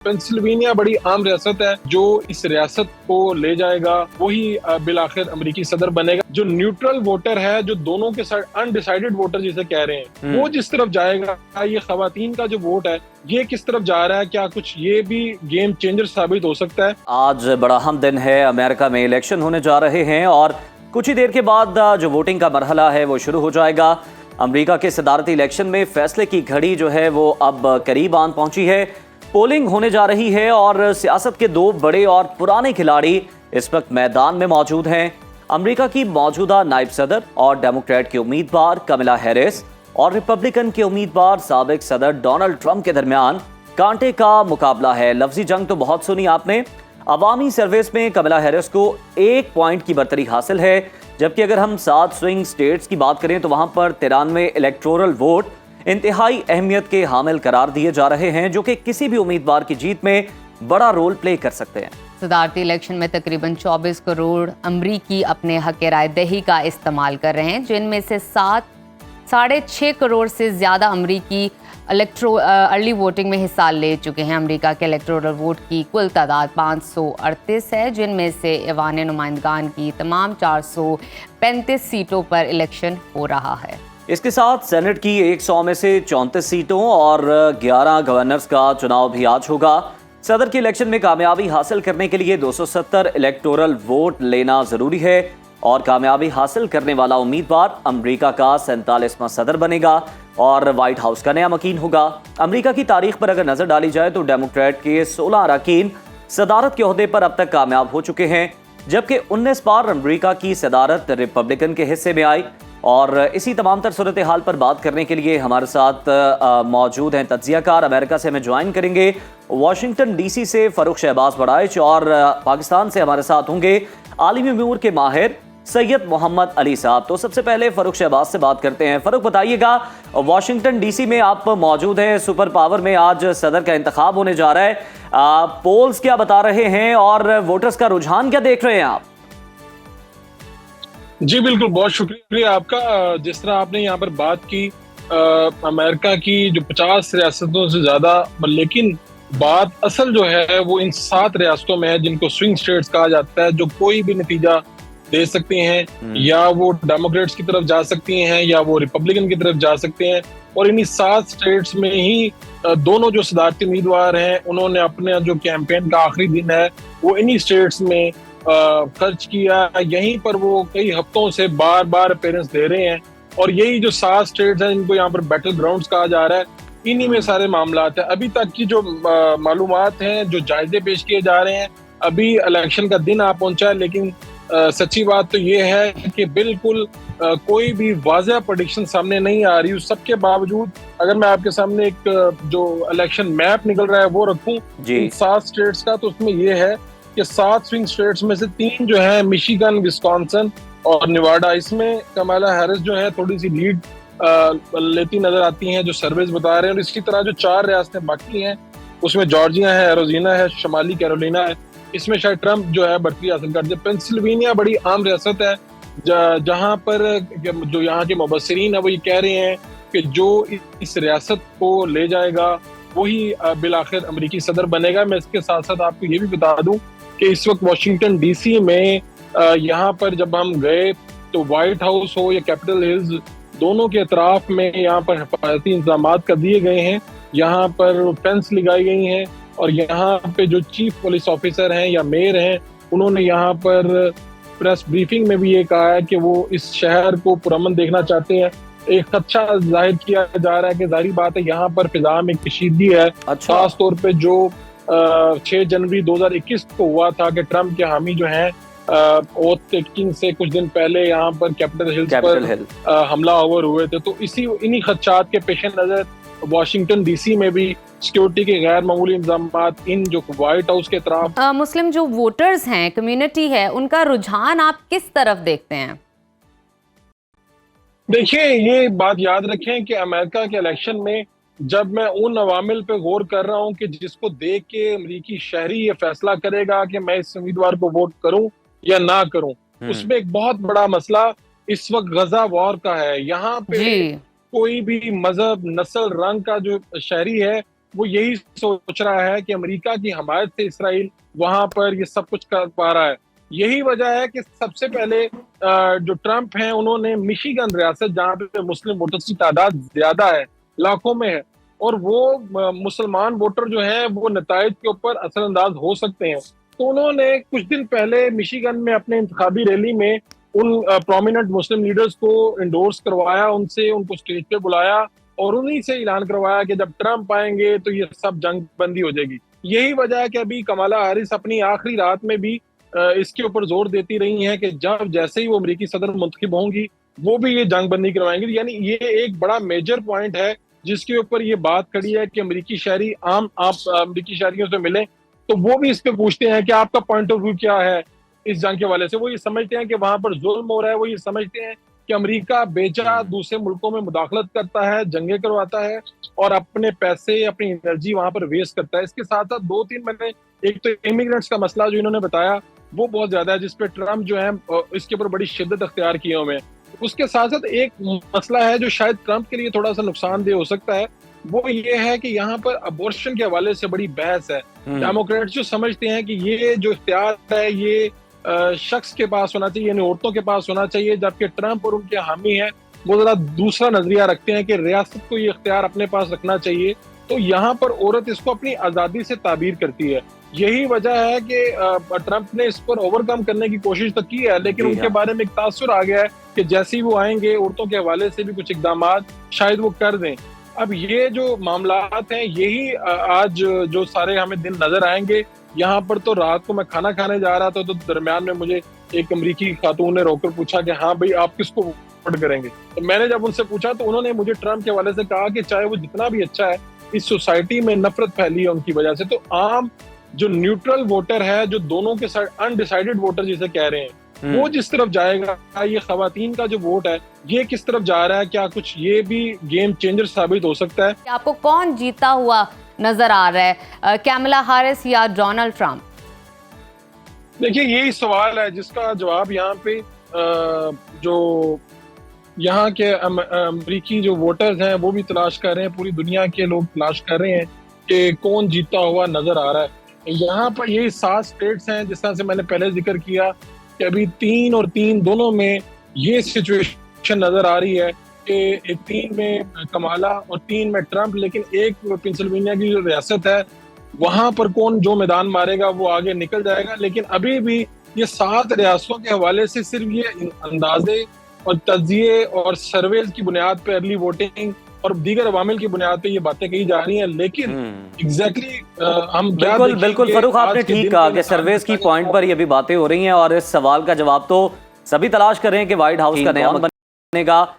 Pennsylvania बड़ी आम रियासत है। जो इस रियासत को ले जाएगा वही बिलाखिर अमेरिकी सदर बनेगा। जो न्यूट्रल वोटर है, जो दोनों के साथ अनडिसाइडेड वोटर जिसे कह रहे हैं, वो जिस तरफ जाएगा, ये खवातीन का जो वोट है ये किस तरफ जा रहा है, क्या कुछ ये भी गेम चेंजर साबित हो सकता है। आज बड़ा अहम दिन है, अमेरिका में इलेक्शन होने जा रहे हैं और कुछ ही देर के बाद जो वोटिंग का मरहला है वो शुरू हो जाएगा। अमेरिका के सदारती इलेक्शन में फैसले की घड़ी जो है वो अब करीब आन पहुंची है। पोलिंग होने जा रही है और सियासत के दो बड़े और पुराने खिलाड़ी इस वक्त मैदान में मौजूद हैं। अमेरिका की मौजूदा नायब सदर और डेमोक्रेट के उम्मीदवार कमला हैरिस और रिपब्लिकन के उम्मीदवार साबिक सदर डोनाल्ड ट्रंप के दरमियान कांटे का मुकाबला है। लफ्जी जंग तो बहुत सुनी आपने। अवामी सर्वेस में कमला हैरिस को 1 पॉइंट की बरतरी हासिल है, जबकि अगर हम 7 स्विंग स्टेट्स की बात करें तो वहां पर 93 इलेक्टोरल वोट इंतहाई अहमियत के हामिल करार दिए जा रहे हैं, जो कि किसी भी उम्मीदवार की जीत में बड़ा रोल प्ले कर सकते हैं। सदारती इलेक्शन में तकरीबन 24 करोड़ अमरीकी अपने हक राय दही का इस्तेमाल कर रहे हैं, जिनमें से 6.5 करोड़ से ज़्यादा अमरीकी अर्ली वोटिंग में हिस्सा ले चुके हैं। अमेरिका के इलेक्टोरल वोट की कुल तादाद 538 है, जिनमें से ऐवान नुमाइंदगान की तमाम 435 सीटों पर इलेक्शन हो रहा है। इसके साथ सेनेट की 100 में से 34 सीटों और 11 गवर्नर्स का चुनाव भी आज होगा। सदर के इलेक्शन में कामयाबी हासिल करने के लिए 270 इलेक्टोरल वोट लेना जरूरी है और कामयाबी हासिल करने वाला उम्मीदवार अमेरिका का 47वां सदर बनेगा और व्हाइट हाउस का नया मकीन होगा। अमेरिका की तारीख पर अगर नजर डाली जाए तो डेमोक्रेट के 16 अरकान सदारत के ओहदे पर अब तक कामयाब हो चुके हैं, जबकि 19 बार अमेरिका की सदारत रिपब्लिकन के हिस्से में आई। और इसी तमाम तर सूरत हाल पर बात करने के लिए हमारे साथ मौजूद हैं तज्जियाकार। अमेरिका से हमें ज्वाइन करेंगे वाशिंगटन डीसी से फ़रूख शहबाज बड़ाइच और पाकिस्तान से हमारे साथ होंगे आलिमी उमूर के माहिर सैयद मोहम्मद अली साहब। तो सबसे पहले फ़रूख शहबाज से बात करते हैं। फ़रूख, बताइएगा, वाशिंगटन डीसी में आप मौजूद हैं, सुपर पावर में आज सदर का इंतखाब होने जा रहा है। पोल्स क्या बता रहे हैं और वोटर्स का रुझान क्या देख रहे हैं आप? जी बिल्कुल, बहुत शुक्रिया आपका। जिस तरह आपने यहाँ पर बात की अमेरिका की जो 50 रियासतों से ज्यादा, लेकिन बात असल जो है वो इन 7 रियासतों में है जिनको स्विंग स्टेट्स कहा जाता है, जो कोई भी नतीजा दे सकती हैं। या वो डेमोक्रेट्स की तरफ जा सकती हैं या वो रिपब्लिकन की तरफ जा सकते हैं। और इन्हीं 7 स्टेट्स में ही दोनों जो सदारती उम्मीदवार हैं उन्होंने अपने जो कैंपेन का आखिरी दिन है वो इन्हीं स्टेट्स में खर्च किया। यहीं पर वो कई हफ्तों से बार बार अपीयरेंस दे रहे हैं और यही जो 7 स्टेट्स हैं इनको यहाँ पर बैटल ग्राउंड्स कहा जा रहा है, इन्हीं में सारे मामलात हैं। अभी तक की जो मालूमात हैं, जो जायजे पेश किए जा रहे हैं, अभी इलेक्शन का दिन आ पहुंचा है, लेकिन सच्ची बात तो ये है कि बिल्कुल कोई भी वाज़ह प्रेडिक्शन सामने नहीं आ रही। उस सबके बावजूद अगर मैं आपके सामने एक जो इलेक्शन मैप निकल रहा है वो रखूं 7 स्टेट्स का, तो उसमें ये है कि 7 स्विंग स्टेट्स में से 3 जो है मिशिगन, विस्कॉन्सिन और निवाडा, इसमें कमला हैरिस जो है थोड़ी सी लीड लेती नजर आती हैं, जो सर्वेज बता रहे हैं। और इसी तरह जो 4 रियासतें बाकी हैं उसमें जॉर्जिया है, एरिज़ोना है, शमाली कैरोलिना है, इसमें शायद ट्रंप जो है बढ़ती हासिल कर दे। पेंसिल्वेनिया बड़ी आम रियासत है जहां पर जो यहाँ के मुबस्सिरीन है वो ये कह रहे हैं कि जो इस रियासत को ले जाएगा वही बिलाखिर अमेरिकी सदर बनेगा। मैं इसके साथ साथ आपको ये भी बता दूं कि इस वक्त वाशिंगटन डीसी में यहाँ पर जब हम गए तो व्हाइट हाउस हो या कैपिटल हिल्स, दोनों के अतराफ में यहाँ पर हिफाजती इंतजाम कर दिए गए हैं। यहाँ पर फेंस लगाई गई हैं और यहाँ पे जो चीफ पुलिस ऑफिसर हैं या मेयर हैं उन्होंने यहाँ पर प्रेस ब्रीफिंग में भी ये कहा है कि वो इस शहर को पुरअमन देखना चाहते हैं। एक खदशा जाहिर किया जा रहा है कि जाहिर बात है यहाँ पर फिजा में कशीदगी है। खास तौर पे जो 6 जनवरी 2021 को हुआ था कि ट्रंप के हामी जो हैं ओथ टेकिंग से कुछ दिन पहले यहाँ पर कैपिटल हिल्स पर हमलावर हुए थे, तो इन्हीं खदशात के पेश नजर वाशिंगटन डीसी में भी सिक्योरिटी के गैर मामूली इंतजाम इन जो व्हाइट हाउस के तरफ मुस्लिम जो वोटर्स हैं, कम्युनिटी है, उनका रुझान आप किस तरफ देखते हैं? देखिए, ये बात याद रखें कि अमेरिका के इलेक्शन में जब मैं उन अवामिल पे गौर कर रहा हूँ कि जिसको देख के अमरीकी शहरी ये फैसला करेगा कि मैं इस उम्मीदवार को वोट करूं या ना करूं, उसमें एक बहुत बड़ा मसला इस वक्त गजा वॉर का है। यहाँ पे कोई भी मजहब, नस्ल, रंग का जो शहरी है वो यही सोच रहा है कि अमेरिका की हमायत से इसराइल वहां पर ये सब कुछ कर पा रहा है। यही वजह है कि सबसे पहले जो ट्रंप हैं उन्होंने मिशिगन रियासत, जहां पे मुस्लिम वोटर्स की तादाद ज्यादा है, लाखों में है, और वो मुसलमान वोटर जो है वो नताइज के ऊपर असरअंदाज हो सकते हैं, तो उन्होंने कुछ दिन पहले मिशिगन में अपने इंतखाबी रैली में उन प्रोमिनेंट मुस्लिम लीडर्स को इंडोर्स करवाया, उनसे उनको स्टेज पे बुलाया और उन्हीं से ऐलान करवाया कि जब ट्रंप आएंगे तो ये सब जंग बंदी हो जाएगी। यही वजह है कि अभी कमला हैरिस अपनी आखिरी रात में भी इसके ऊपर जोर देती रही हैं कि जब जैसे ही वो अमेरिकी सदर मुंतखब होंगी वो भी ये जंग बंदी करवाएंगी। यानी ये एक बड़ा मेजर पॉइंट है जिसके ऊपर ये बात खड़ी है कि अमेरिकी शहरी आप अमेरिकी शहरियों से मिलें तो वो भी इस पे पूछते हैं कि आपका पॉइंट ऑफ व्यू क्या है इस जंग के हवाले से। वो ये समझते हैं कि वहां पर जुल्म हो रहा है, वो ये समझते हैं कि अमेरिका बेचा दूसरे मुल्कों में मुदाखलत करता है, जंगे करवाता है और अपने पैसे अपनी एनर्जी वहां पर वेस्ट करता है। इसके साथ साथ दो तीन मैंने, एक तो इमिग्रेंट्स का मसला जो इन्होंने बताया वो बहुत ज्यादा है, जिसपे ट्रंप जो है इसके ऊपर बड़ी शिद्दत अख्तियार किए हुए हैं। उसके साथ साथ एक मसला है जो शायद ट्रंप के लिए थोड़ा सा नुकसानदेह हो सकता है, वो ये है कि यहाँ पर अबॉर्शन के हवाले से बड़ी बहस है। डेमोक्रेट्स जो समझते हैं कि ये जो इख्तियार है ये शख्स के पास होना चाहिए, यानी औरतों के पास होना चाहिए, जबकि ट्रंप और उनके हामी हैं वो जरा दूसरा नजरिया रखते हैं कि रियासत को ये इख्तियार अपने पास रखना चाहिए। तो यहाँ पर औरत इसको अपनी आजादी से ताबीर करती है। यही वजह है कि ट्रंप ने इस पर ओवरकम करने की कोशिश तो की है, लेकिन उनके बारे में एक तासुर आ गया है कि जैसे ही वो आएंगे औरतों के हवाले से भी कुछ इकदाम शायद वो कर दें। अब ये जो मामलात हैं यही आज जो सारे हमें दिन नजर आएंगे। यहाँ पर तो रात को मैं खाना खाने जा रहा था तो दरमियान में मुझे एक अमरीकी खातून ने रोककर पूछा कि हाँ भाई आप किसको वोट करेंगे। तो मैंने जब उनसे पूछा तो उन्होंने मुझे ट्रंप के हवाले से कहा कि चाहे वो जितना भी अच्छा है, इस सोसाइटी में नफरत फैली है उनकी वजह से। तो आम जो न्यूट्रल वोटर है, जो दोनों के साथ अनडिसाइडेड वोटर जिसे कह रहे हैं, वो जिस तरफ जाएगा, ये खवातीन का जो वोट है ये किस तरफ जा रहा है, क्या कुछ ये भी गेम चेंजर साबित हो सकता है? आपको कौन जीता हुआ नजर आ रहा है, कमला हैरिस या डोनाल्ड ट्रंप? देखिए यही सवाल है जिसका जवाब यहाँ पे जो यहाँ के अमरीकी जो वोटर्स हैं वो भी तलाश कर रहे हैं, पूरी दुनिया के लोग तलाश कर रहे हैं कि कौन जीता हुआ नजर आ रहा है। यहाँ पर यही 7 स्टेट्स हैं, जिस तरह से मैंने पहले जिक्र किया कि अभी 3 और 3 दोनों में ये सिचुएशन नजर आ रही है कि 3 में कमाला और 3 में ट्रंप, लेकिन एक पेंसिल्वेनिया की जो रियासत है वहां पर कौन जो मैदान मारेगा वो आगे निकल जाएगा। लेकिन अभी भी ये 7 रियासतों के हवाले से सिर्फ ये अंदाजे और तज्जिए और सर्वेज की बुनियाद पर अर्ली वोटिंग और दीगर अवामिल की बुनियाद पे ये बातें कही जा रही हैं, लेकिन एग्जैक्टली हम बिल्कुल फरूख, आपने ठीक कहा कि सर्वेज की पॉइंट पर ये भी बातें हो रही हैं और इस सवाल का जवाब तो सभी तलाश कर रहे हैं कि व्हाइट हाउस का नया बनेगा